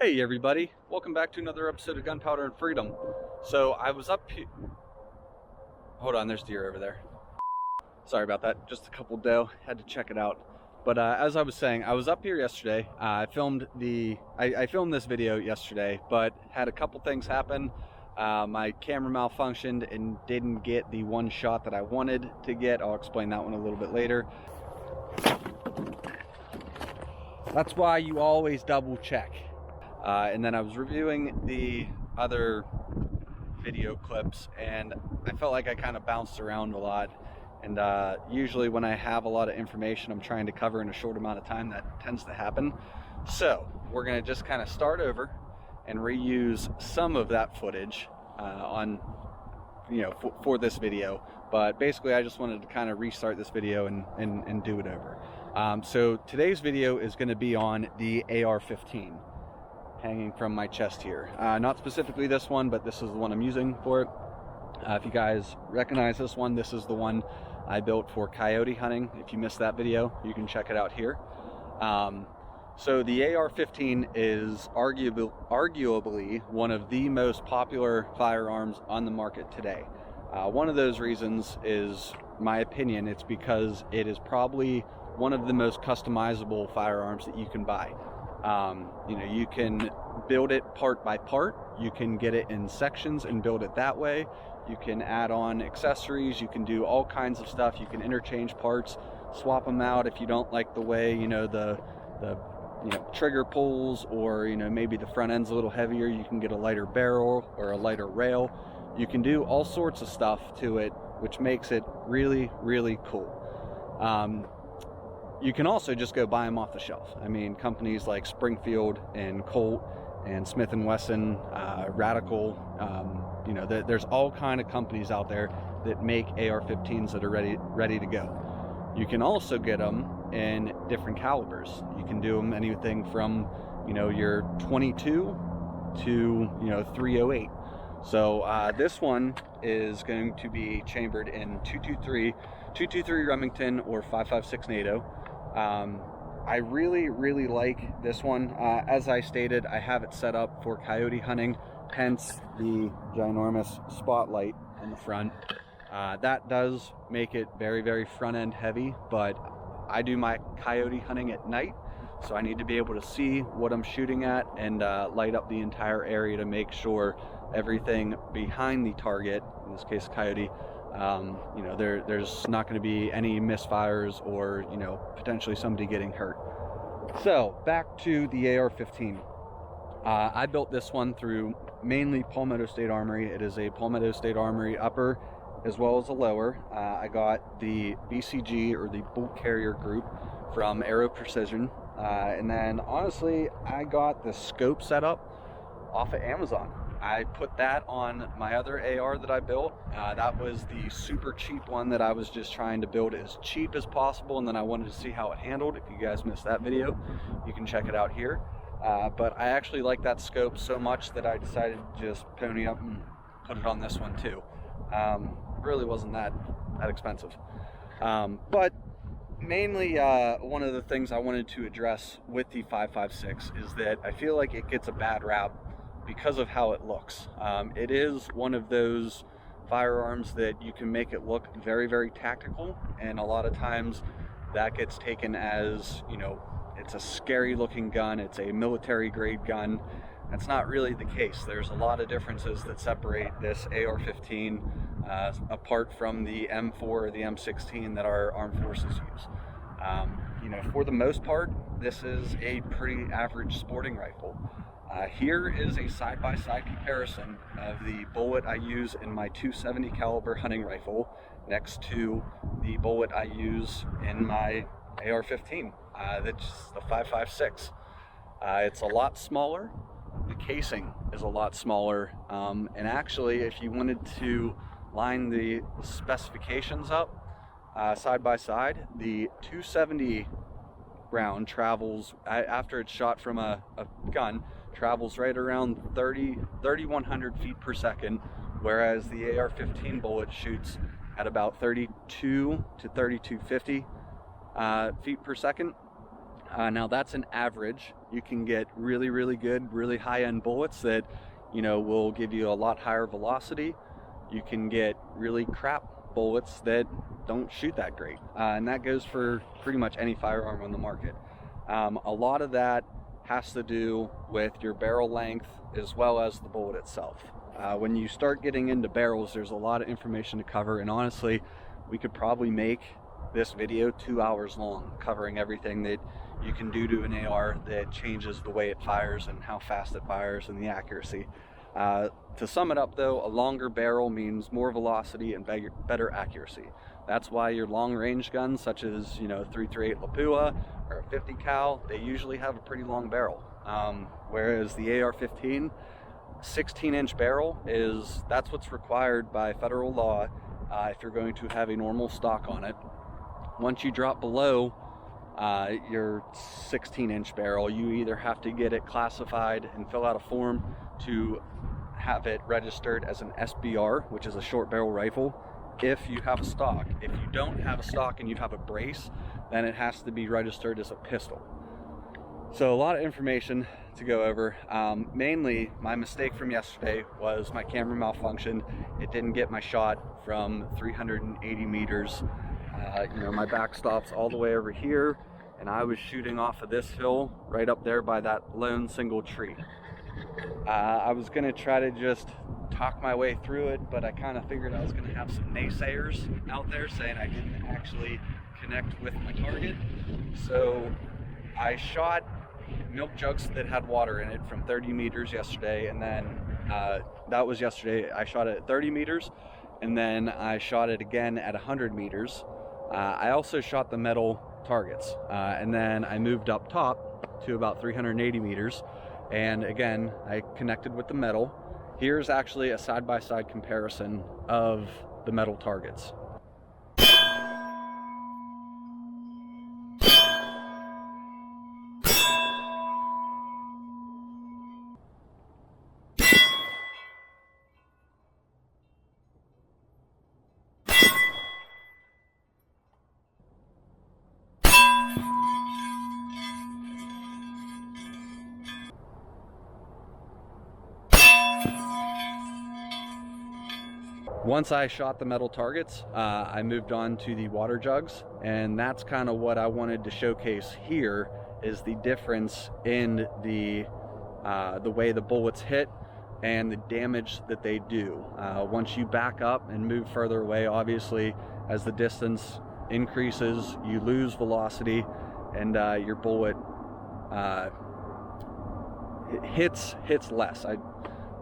Hey everybody, welcome back to another episode of Gunpowder and Freedom. So I was up here, hold on, there's deer over there. Sorry about that, just a couple doe, had to check it out. But as I was saying, I was up here yesterday. I filmed this video yesterday, but had a couple things happen. My camera malfunctioned and didn't get the one shot that I wanted to get. I'll explain that one a little bit later. That's why you always double check. And then I was reviewing the other video clips and I felt like I kind of bounced around a lot. And usually when I have a lot of information I'm trying to cover in a short amount of time, that tends to happen. So we're going to just kind of start over and reuse some of that footage for this video. But basically I just wanted to kind of restart this video and do it over. So today's video is going to be on the AR15. Hanging from my chest here. Not specifically this one, but this is the one I'm using for it. If you guys recognize this one, this is the one I built for coyote hunting. If you missed that video, you can check it out here. So the AR-15 is arguably one of the most popular firearms on the market today. One of those reasons is, my opinion, it's because it is probably one of the most customizable firearms that you can buy. You can build it part by part. You can get it in sections and build it that way. You can add on accessories. You can do all kinds of stuff. You can interchange parts, swap them out if you don't like the way the trigger pulls, or maybe the front end's a little heavier. You can get a lighter barrel or a lighter rail. You can do all sorts of stuff to it, which makes it really, really cool. You can also just go buy them off the shelf. I mean, companies like Springfield and Colt and Smith & Wesson, Radical, there's all kind of companies out there that make AR-15s that are ready to go. You can also get them in different calibers. You can do them anything from, your 22 to, 308. So this one is going to be chambered in 223 Remington or 5.56 NATO. I really like this one. As I stated, I have it set up for coyote hunting, hence the ginormous spotlight on the front. That does make it very, very front end heavy, but I do my coyote hunting at night, so I need to be able to see what I'm shooting at and light up the entire area to make sure everything behind the target, in this case coyote, there's not going to be any misfires or potentially somebody getting hurt. So back to the AR-15. I built this one through mainly Palmetto State Armory. It is a Palmetto State Armory upper as well as a lower. I got the BCG, or the Bolt Carrier Group, from Aero Precision, and then honestly I got the scope set up off of Amazon. I put that on my other AR that I built. That was the super cheap one that I was just trying to build as cheap as possible, and then I wanted to see how it handled. If you guys missed that video, you can check it out here. But I actually like that scope so much that I decided to just pony up and put it on this one too. Really wasn't that expensive. But mainly one of the things I wanted to address with the 5.56 is that I feel like it gets a bad rap because of how it looks. It is one of those firearms that you can make it look very, very tactical, and a lot of times that gets taken as, it's a scary looking gun, it's a military grade gun. That's not really the case. There's a lot of differences that separate this AR-15 apart from the M4 or the M16 that our armed forces use. For the most part, this is a pretty average sporting rifle. Here is a side-by-side comparison of the bullet I use in my .270 caliber hunting rifle next to the bullet I use in my AR-15. That's the 5.56. It's a lot smaller. The casing is a lot smaller, and actually, if you wanted to line the specifications up side by side, the .270 round travels, after it's shot from a gun, travels right around 3,100 feet per second, whereas the AR-15 bullet shoots at about 32 to 3250 feet per second. Now that's an average. You can get really, really good, really high-end bullets that, you know, will give you a lot higher velocity. You can get really crap bullets that don't shoot that great. And that goes for pretty much any firearm on the market. A lot of that has to do with your barrel length as well as the bullet itself. When you start getting into barrels, there's a lot of information to cover, and honestly, we could probably make this video 2 hours long, covering everything that you can do to an AR that changes the way it fires and how fast it fires and the accuracy. To sum it up though, a longer barrel means more velocity and better accuracy. That's why your long range guns, such as, you know, 338 Lapua or a 50 cal, they usually have a pretty long barrel. Whereas the AR15, 16-inch barrel that's what's required by federal law if you're going to have a normal stock on it. Once you drop below your 16-inch barrel, you either have to get it classified and fill out a form to have it registered as an SBR, which is a short barrel rifle, if you have a stock. If you don't have a stock and you have a brace, then it has to be registered as a pistol. So a lot of information to go over. Mainly, my mistake from yesterday was my camera malfunctioned. It didn't get my shot from 380 meters. You know, my backstop's all the way over here, and I was shooting off of this hill right up there by that lone single tree. I was gonna try to just talk my way through it, but I kind of figured I was gonna have some naysayers out there saying I didn't actually connect with my target. So I shot milk jugs that had water in it from 30 meters yesterday, and then that was yesterday. I shot it at 30 meters, and then I shot it again at 100 meters. I also shot the metal targets, and then I moved up top to about 380 meters, and again I connected with the metal. Here's actually a side-by-side comparison of the metal targets. Once I shot the metal targets, I moved on to the water jugs, and that's kind of what I wanted to showcase here, is the difference in the way the bullets hit and the damage that they do. Once you back up and move further away, obviously as the distance increases, you lose velocity, and your bullet hits less.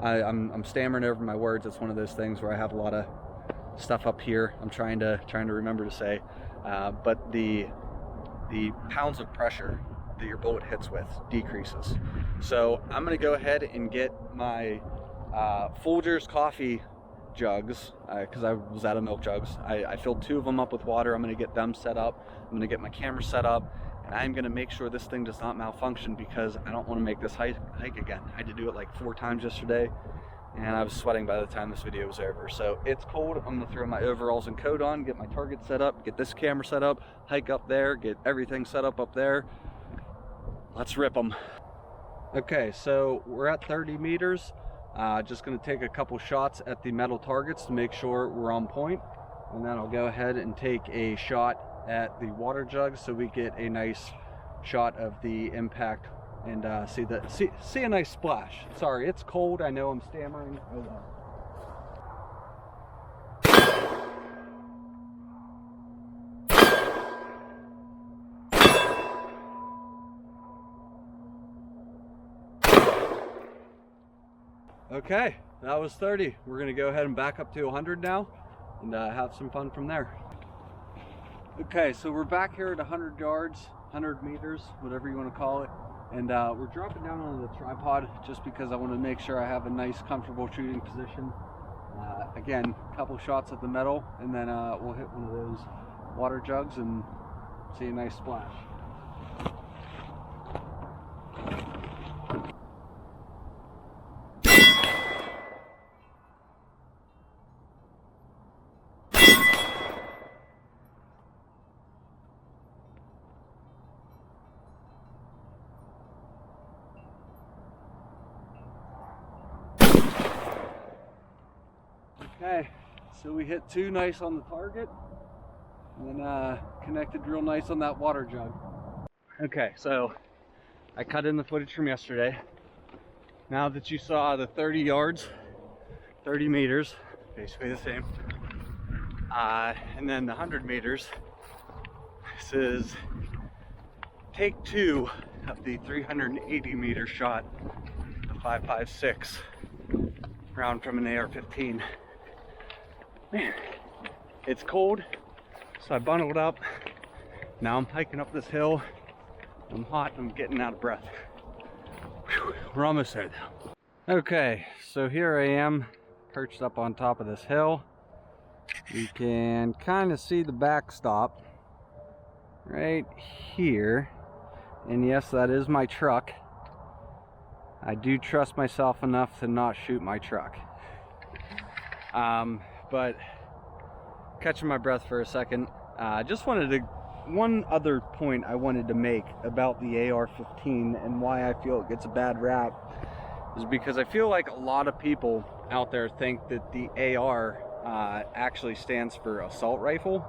I'm stammering over my words. It's one of those things where I have a lot of stuff up here I'm trying to remember to say, but the pounds of pressure that your bullet hits with decreases. So I'm going to go ahead and get my Folgers coffee jugs, because I was out of milk jugs. I filled 2 of them up with water. I'm going to get them set up. I'm going to get my camera set up, and I'm going to make sure this thing does not malfunction, because I don't want to make this hike again. I had to do it like 4 times yesterday, and I was sweating by the time this video was over. So it's cold. I'm going to throw my overalls and coat on, get my target set up, get this camera set up, hike up there, get everything set up there. Let's rip them. Okay, so we're at 30 meters. Just going to take a couple shots at the metal targets to make sure we're on point, and then I'll go ahead and take a shot at the water jug so we get a nice shot of the impact and see a nice splash. Sorry, it's cold. I know I'm stammering. Hold on. Okay, that was 30. We're going to go ahead and back up to 100 now and have some fun from there. Okay, so we're back here at 100 yards, 100 meters, whatever you want to call it. And we're dropping down on the tripod just because I want to make sure I have a nice, comfortable shooting position. Again, a couple shots at the metal, and then we'll hit one of those water jugs and see a nice splash. Okay, so we hit 2 nice on the target, and then connected real nice on that water jug. Okay, so I cut in the footage from yesterday. Now that you saw the 30 yards, 30 meters, basically the same, and then the 100 meters, this is take 2 of the 380 meter shot, the 5.56 round from an AR-15. Man, it's cold, so I bundled up. Now I'm hiking up this hill. I'm hot, I'm getting out of breath. Whew, we're almost there though. Okay, so here I am, perched up on top of this hill. You can kind of see the backstop right here. And yes, that is my truck. I do trust myself enough to not shoot my truck. But catching my breath for a second, just wanted to, one other point I wanted to make about the AR-15 and why I feel it gets a bad rap is because I feel like a lot of people out there think that the AR actually stands for assault rifle.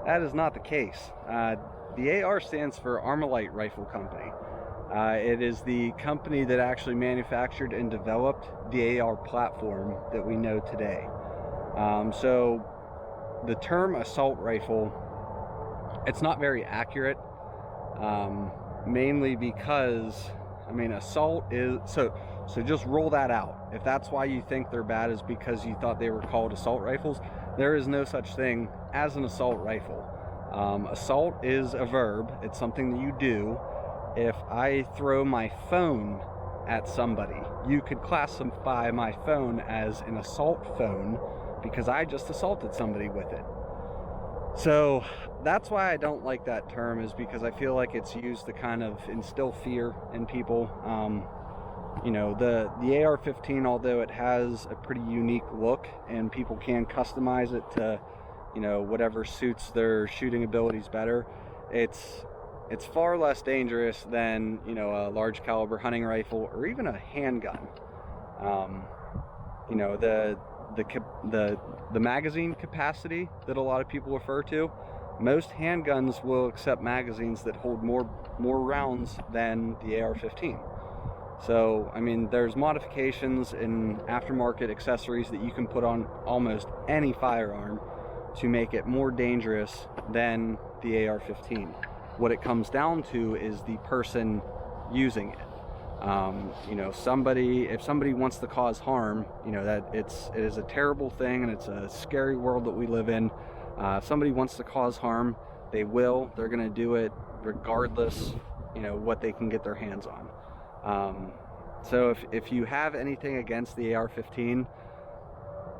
That is not the case. The AR stands for Armalite Rifle Company. It is the company that actually manufactured and developed the AR platform that we know today. So the term assault rifle, it's not very accurate, mainly because, I mean, assault is, so just roll that out. If that's why you think they're bad is because you thought they were called assault rifles, there is no such thing as an assault rifle. Assault is a verb. It's something that you do. If I throw my phone at somebody, you could classify my phone as an assault phone because I just assaulted somebody with it. So that's why I don't like that term, is because I feel like it's used to kind of instill fear in people. You know, the AR-15, although it has a pretty unique look and people can customize it to, you know, whatever suits their shooting abilities better, it's far less dangerous than, you know, a large caliber hunting rifle or even a handgun. You know, the magazine capacity that a lot of people refer to, most handguns will accept magazines that hold more rounds than the AR-15. So, I mean, there's modifications and aftermarket accessories that you can put on almost any firearm to make it more dangerous than the AR-15. What it comes down to is the person using it. You know, if somebody wants to cause harm, you know, that it is a terrible thing and it's a scary world that we live in. If somebody wants to cause harm, they're going to do it regardless, you know, what they can get their hands on. So if you have anything against the AR-15,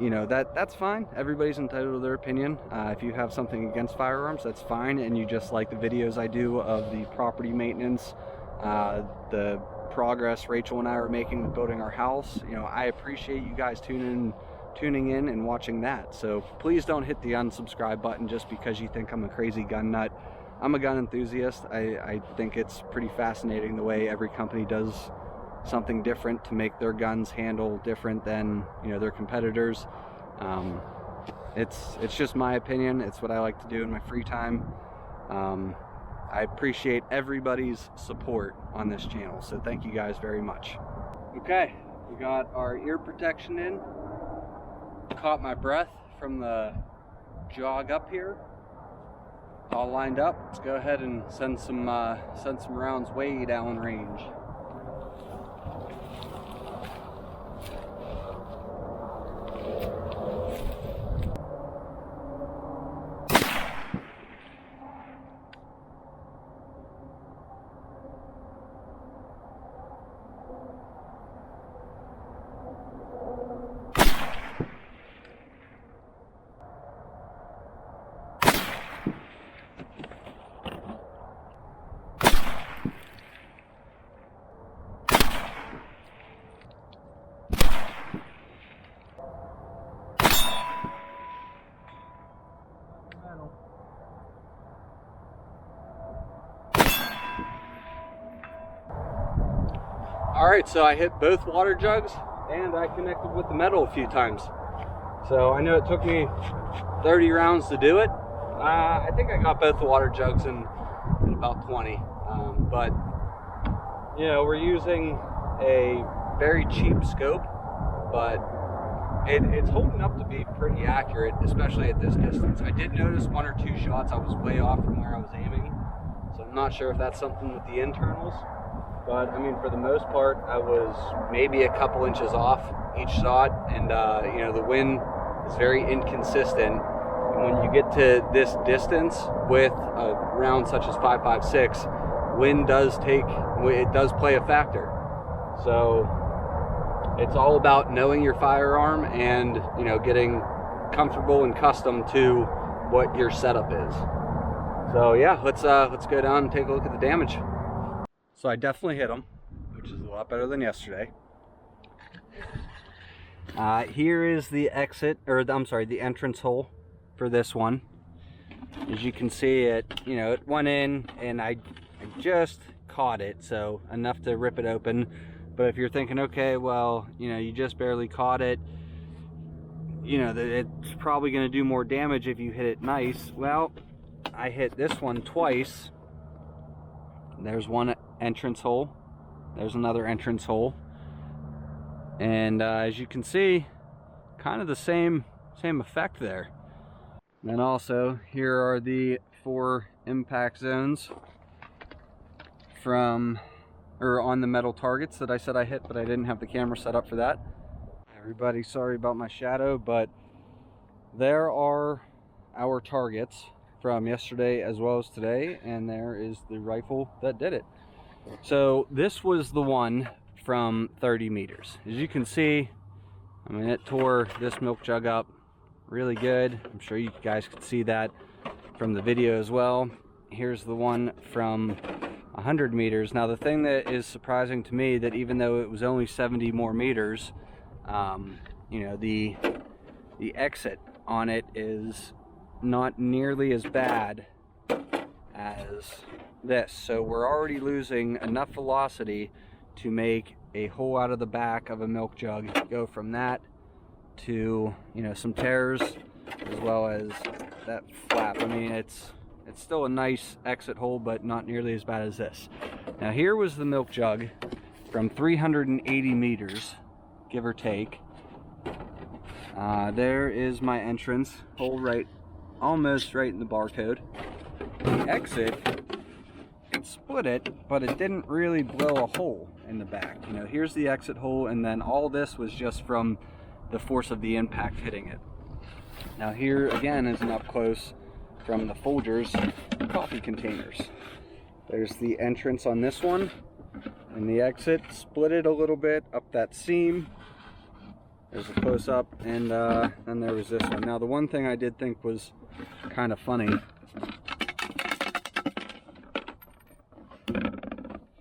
you know, that's fine. Everybody's entitled to their opinion. If you have something against firearms, that's fine, and you just like the videos I do of the property maintenance, the progress Rachel and I are making with building our house, you know, I appreciate you guys tuning in and watching that. So please don't hit the unsubscribe button just because you think I'm a crazy gun nut. I'm a gun enthusiast. I think it's pretty fascinating the way every company does something different to make their guns handle different than, you know, their competitors. It's just my opinion. It's what I like to do in my free time. I appreciate everybody's support on this channel, so thank you guys very much. Okay, we got our ear protection in. Caught my breath from the jog up here. All lined up. Let's go ahead and send some rounds way down range. Alright, so I hit both water jugs and I connected with the metal a few times. So I know it took me 30 rounds to do it. I think I got both the water jugs in about 20. But you know, we're using a very cheap scope, but it's holding up to be pretty accurate, especially at this distance. I did notice 1 or 2 shots I was way off from where I was aiming, so I'm not sure if that's something with the internals. But I mean, for the most part, I was maybe a couple inches off each shot, and you know, the wind is very inconsistent. And when you get to this distance with a round such as 5.56, wind does play a factor. So it's all about knowing your firearm and, you know, getting comfortable and accustomed to what your setup is. So yeah, let's go down and take a look at the damage. So I definitely hit them, which is a lot better than yesterday. Here is the exit, or I'm sorry, the entrance hole for this one. As you can see, it went in, and I just caught it, so enough to rip it open. But if you're thinking, okay, well, you know, you just barely caught it, you know, it's probably going to do more damage if you hit it nice. Well, I hit this one twice. There's one entrance hole, there's another entrance hole, and as you can see, kind of the same effect there. And also, here are the 4 impact zones on the metal targets that I said I hit, but I didn't have the camera set up for that. Everybody, sorry about my shadow, but there are our targets from yesterday as well as today, and there is the rifle that did it. So this was the one from 30 meters. As you can see, I mean, it tore this milk jug up really good. I'm sure you guys could see that from the video as well. Here's the one from 100 meters. Now, the thing that is surprising to me, that even though it was only 70 more meters, you know, the exit on it is not nearly as bad as this. So we're already losing enough velocity to make a hole out of the back of a milk jug go from that to, you know, some tears, as well as that flap. I mean, it's still a nice exit hole, but not nearly as bad as this. Now, here was the milk jug from 380 meters, give or take. There is my entrance hole, right, almost right in the barcode. The exit, it split it, but it didn't really blow a hole in the back. You know, here's the exit hole, and then all this was just from the force of the impact hitting it. Now, here again is an up close from the Folgers coffee containers. There's the entrance on this one, and the exit split it a little bit up that seam. There's a close up, and then there was this one. Now, the one thing I did think was kind of funny,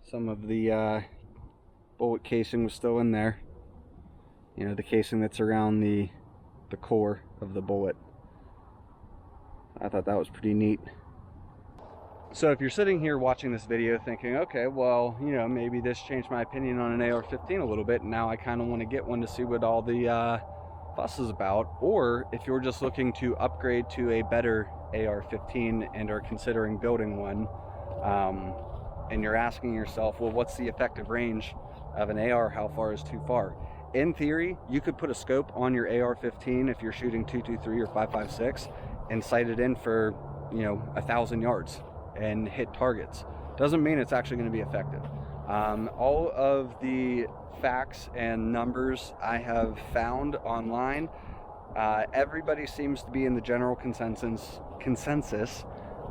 some of the bullet casing was still in there. You know, the casing that's around the core of the bullet. I thought that was pretty neat. So if you're sitting here watching this video thinking, okay, well, you know, maybe this changed my opinion on an AR-15 a little bit, and now I kind of want to get one to see what all the fuss is about, or if you're just looking to upgrade to a better AR-15 and are considering building one, and you're asking yourself, well, what's the effective range of an AR? How far is too far? In theory, you could put a scope on your AR-15 if you're shooting 2.23 or 5.56 and sight it in for, you know, 1,000 yards and hit targets. Doesn't mean it's actually going to be effective. All of the facts and numbers I have found online, everybody seems to be in the general consensus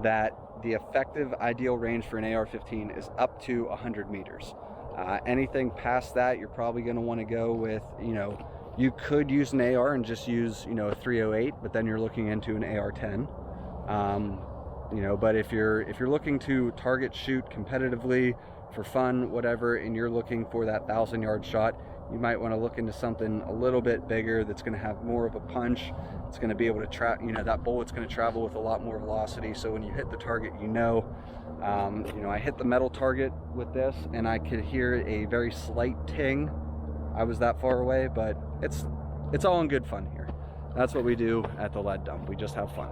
that the effective ideal range for an AR-15 is up to 100 meters. Anything past that, you're probably going to want to go with, you know, you could use an AR and just use, you know, a 308, but then you're looking into an AR-10. You know, but if you're looking to target shoot competitively for fun, whatever, and you're looking for that 1,000-yard shot, you might want to look into something a little bit bigger that's going to have more of a punch. It's going to be able to you know, that bullet's going to travel with a lot more velocity, so when you hit the target, you know, I hit the metal target with this, and I could hear a very slight ting. I was that far away, but it's all in good fun here. That's what we do at the lead dump. We just have fun.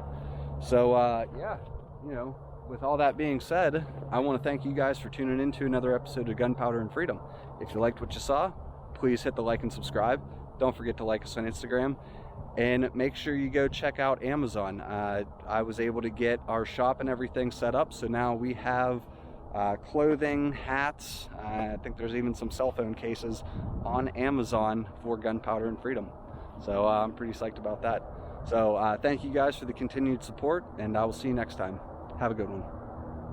So yeah, you know, with all that being said, I want to thank you guys for tuning in to another episode of Gunpowder and Freedom. If you liked what you saw, please hit the like and subscribe. Don't forget to like us on Instagram, and make sure you go check out Amazon. I was able to get our shop and everything set up, so now we have clothing, hats, I think there's even some cell phone cases on Amazon for Gunpowder and Freedom. So I'm pretty psyched about that. So thank you guys for the continued support, and I will see you next time. Have a good one.